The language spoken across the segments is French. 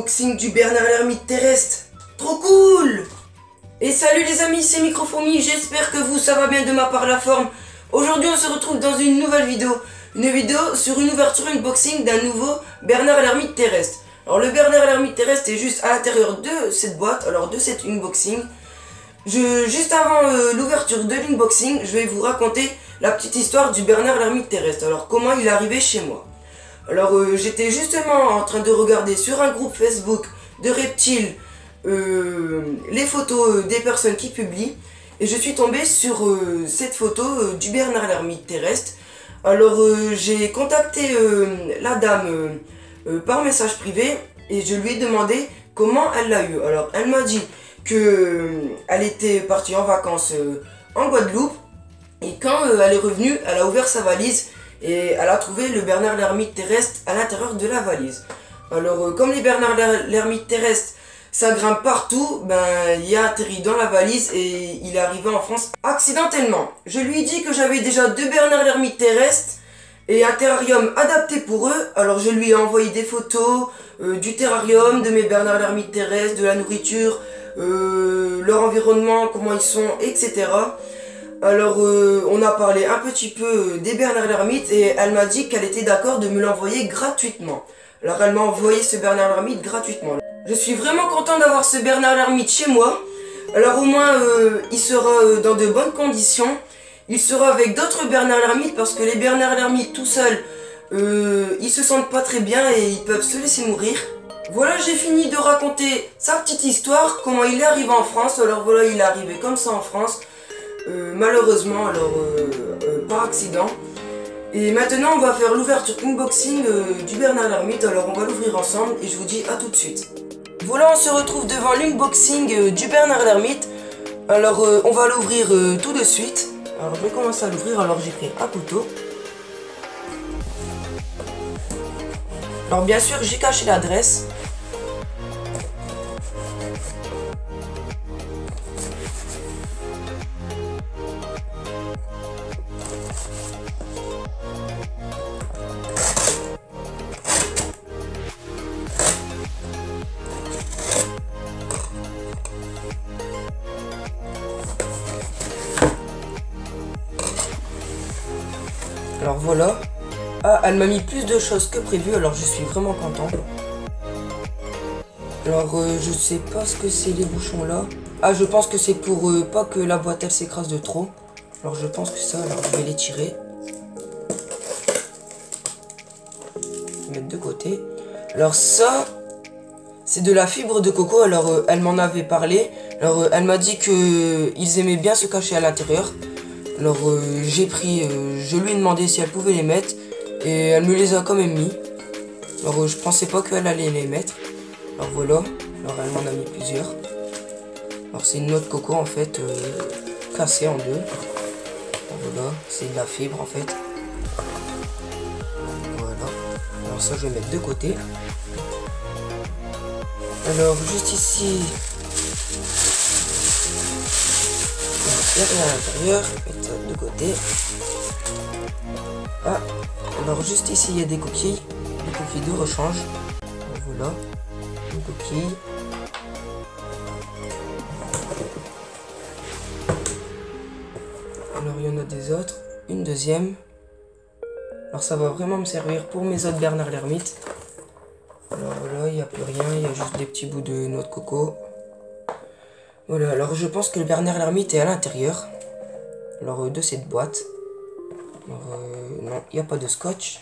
l'unboxing du Bernard l'ermite terrestre. Trop cool! Et salut les amis, c'est Microfourmi, j'espère que vous, ça va bien de ma part la forme. Aujourd'hui on se retrouve dans une nouvelle vidéo. Une vidéo sur une ouverture unboxing d'un nouveau Bernard l'ermite terrestre. Alors le Bernard l'ermite terrestre est juste à l'intérieur de cette boîte, alors de cet unboxing. Juste avant l'ouverture de l'unboxing, je vais vous raconter la petite histoire du Bernard l'ermite terrestre. Alors comment il est arrivé chez moi. Alors j'étais justement en train de regarder sur un groupe Facebook de reptiles les photos des personnes qui publient. Et je suis tombé sur cette photo du Bernard l'ermite terrestre. Alors j'ai contacté la dame par message privé et je lui ai demandé comment elle l'a eu. Alors elle m'a dit qu'elle était partie en vacances en Guadeloupe et quand elle est revenue, elle a ouvert sa valise et elle a trouvé le Bernard l'ermite terrestre à l'intérieur de la valise. Alors comme les Bernard l'ermite terrestres ça grimpe partout, il a atterri dans la valise et il est arrivé en France accidentellement. Je lui ai dit que j'avais déjà 2 Bernard l'ermite terrestres et un terrarium adapté pour eux. Alors je lui ai envoyé des photos du terrarium, de mes Bernard l'ermite terrestres, de la nourriture, leur environnement, comment ils sont, etc. Alors on a parlé un petit peu des Bernard l'ermite et elle m'a dit qu'elle était d'accord de me l'envoyer gratuitement. Alors elle m'a envoyé ce Bernard l'ermite gratuitement. Je suis vraiment content d'avoir ce Bernard l'ermite chez moi. Alors au moins il sera dans de bonnes conditions. Il sera avec d'autres Bernard l'ermite parce que les Bernard l'ermite tout seuls, ils se sentent pas très bien et ils peuvent se laisser mourir. Voilà, j'ai fini de raconter sa petite histoire, comment il est arrivé en France. Alors voilà, il est arrivé comme ça en France, malheureusement, alors par accident. Et maintenant on va faire l'ouverture unboxing du Bernard l'ermite. Alors on va l'ouvrir ensemble et je vous dis à tout de suite. Voilà, on se retrouve devant l'unboxing du Bernard l'ermite. Alors on va l'ouvrir tout de suite. Alors je vais commencer à l'ouvrir, alors j'ai pris un couteau. Alors bien sûr j'ai caché l'adresse. Alors voilà. Ah, elle m'a mis plus de choses que prévu, alors je suis vraiment content. Alors je sais pas ce que c'est les bouchons là. Ah, je pense que c'est pour pas que la boîte elle s'écrase de trop. Alors je pense que ça, alors je vais les tirer. Mettre de côté. Alors ça, c'est de la fibre de coco. Alors elle m'en avait parlé. Alors elle m'a dit que ils aimaient bien se cacher à l'intérieur. Alors j'ai pris, je lui ai demandé si elle pouvait les mettre et elle me les a quand même mis. Alors je pensais pas qu'elle allait les mettre. Alors voilà, alors elle m'en a mis plusieurs. Alors c'est une noix de coco en fait, cassée en deux. Alors voilà, c'est de la fibre en fait. Voilà, alors ça je vais mettre de côté. Alors juste ici, il y a rien à l'intérieur, mettre de côté. Ah, alors juste ici il y a des coquilles de rechange. Voilà, une coquille. Alors il y en a des autres, une deuxième. Alors ça va vraiment me servir pour mes autres Bernard l'ermite. Alors voilà, il n'y a plus rien, il y a juste des petits bouts de noix de coco. Voilà, alors je pense que le Bernard l'ermite est à l'intérieur. Alors de cette boîte. Alors non, il n'y a pas de scotch.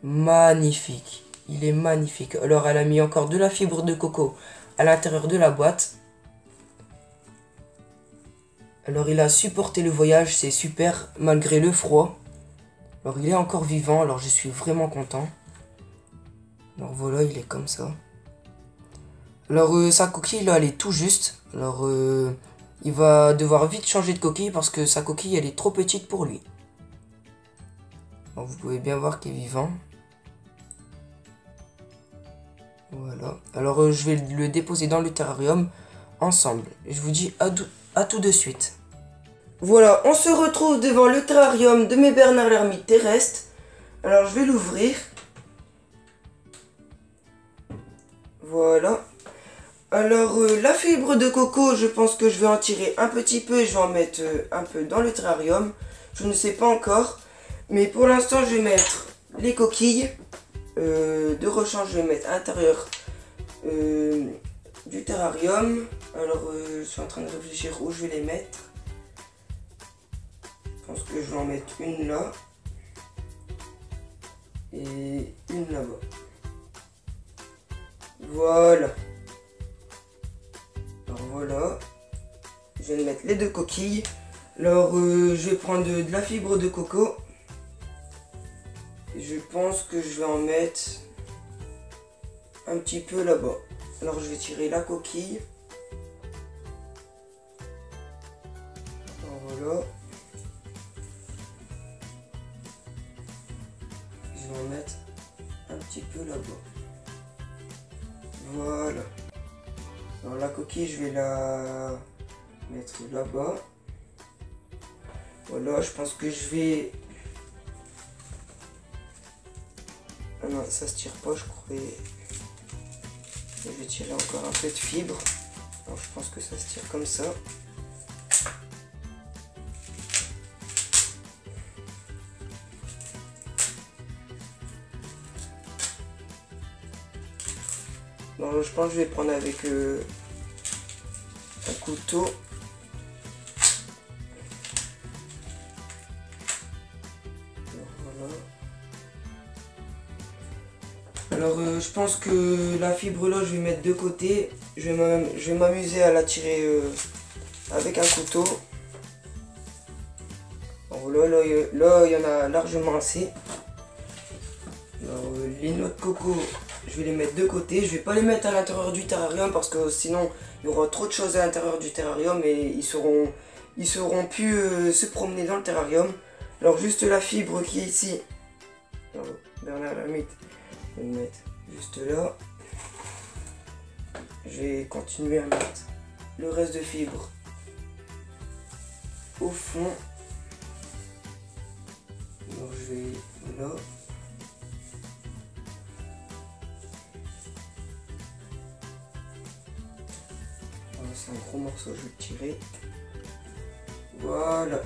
Magnifique, il est magnifique. Alors elle a mis encore de la fibre de coco à l'intérieur de la boîte. Alors il a supporté le voyage, c'est super malgré le froid. Alors il est encore vivant, alors je suis vraiment content. Alors voilà, il est comme ça. Alors sa coquille là, elle est tout juste. Alors il va devoir vite changer de coquille parce que sa coquille elle est trop petite pour lui. Alors vous pouvez bien voir qu'il est vivant. Voilà. Alors je vais le déposer dans le terrarium ensemble. Je vous dis à tout de suite. Voilà, on se retrouve devant le terrarium de mes Bernard l'ermite terrestres. Alors je vais l'ouvrir. Voilà. Alors la fibre de coco, je pense que je vais en tirer un petit peu et je vais en mettre un peu dans le terrarium. Je ne sais pas encore. Mais pour l'instant je vais mettre les coquilles de rechange. Je vais mettre à l'intérieur du terrarium. Alors je suis en train de réfléchir où je vais les mettre. Je pense que je vais en mettre une là. Et une là-bas. Voilà. Alors voilà. Je vais mettre les deux coquilles. Alors je vais prendre de la fibre de coco. Et je pense que je vais en mettre un petit peu là-bas. Alors je vais tirer la coquille. Alors voilà. Je vais en mettre un petit peu là-bas. Voilà. Alors la coquille, je vais la mettre là-bas. Voilà, je pense que je vais... Ah non, ça se tire pas, je croyais... Je vais tirer encore un peu de fibre. Alors je pense que ça se tire comme ça. Alors je pense que je vais prendre avec un couteau. Voilà. Alors je pense que la fibre là je vais mettre de côté. Je vais m'amuser à la tirer avec un couteau. Alors là, il y en a largement assez. Alors les noix de coco, je vais les mettre de côté. Je vais pas les mettre à l'intérieur du terrarium parce que sinon il y aura trop de choses à l'intérieur du terrarium et ils sauront plus se promener dans le terrarium. Alors juste la fibre qui est ici. Alors, Bernard l'ermite, je vais le mettre juste là. Je vais continuer à mettre le reste de fibre au fond. Alors je vais là. C'est un gros morceau, je vais le tirer. Voilà.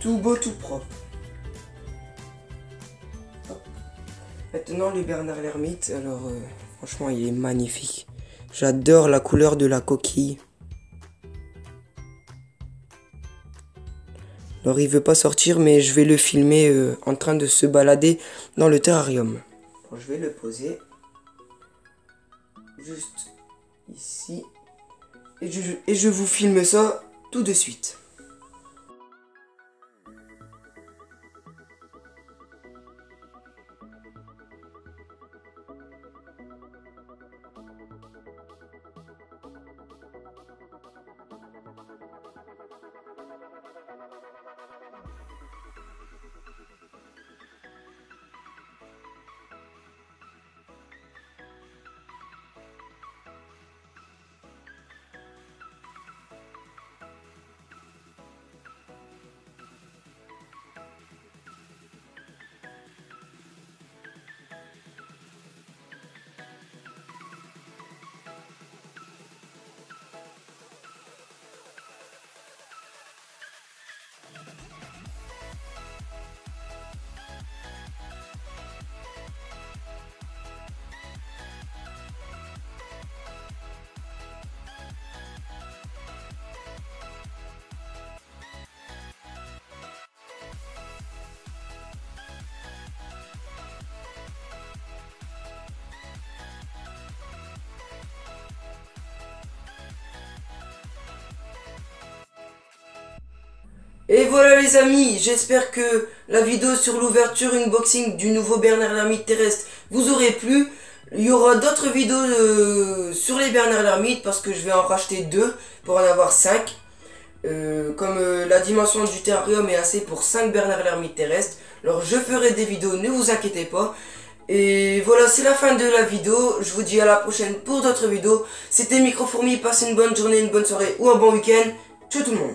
Tout beau, tout propre. Hop. Maintenant le Bernard l'ermite. Alors franchement il est magnifique. J'adore la couleur de la coquille. Alors il veut pas sortir mais je vais le filmer en train de se balader dans le terrarium. Alors, je vais le poser. Juste ici. Et je vous filme ça tout de suite. Et voilà les amis, j'espère que la vidéo sur l'ouverture unboxing du nouveau Bernard l'ermite terrestre vous aurait plu. Il y aura d'autres vidéos sur les Bernard l'ermite parce que je vais en racheter 2 pour en avoir 5. Comme la dimension du terrarium est assez pour 5 Bernard l'ermite terrestre. Alors je ferai des vidéos, ne vous inquiétez pas. Et voilà, c'est la fin de la vidéo. Je vous dis à la prochaine pour d'autres vidéos. C'était Microfourmi, passez une bonne journée, une bonne soirée ou un bon week-end. Ciao tout le monde.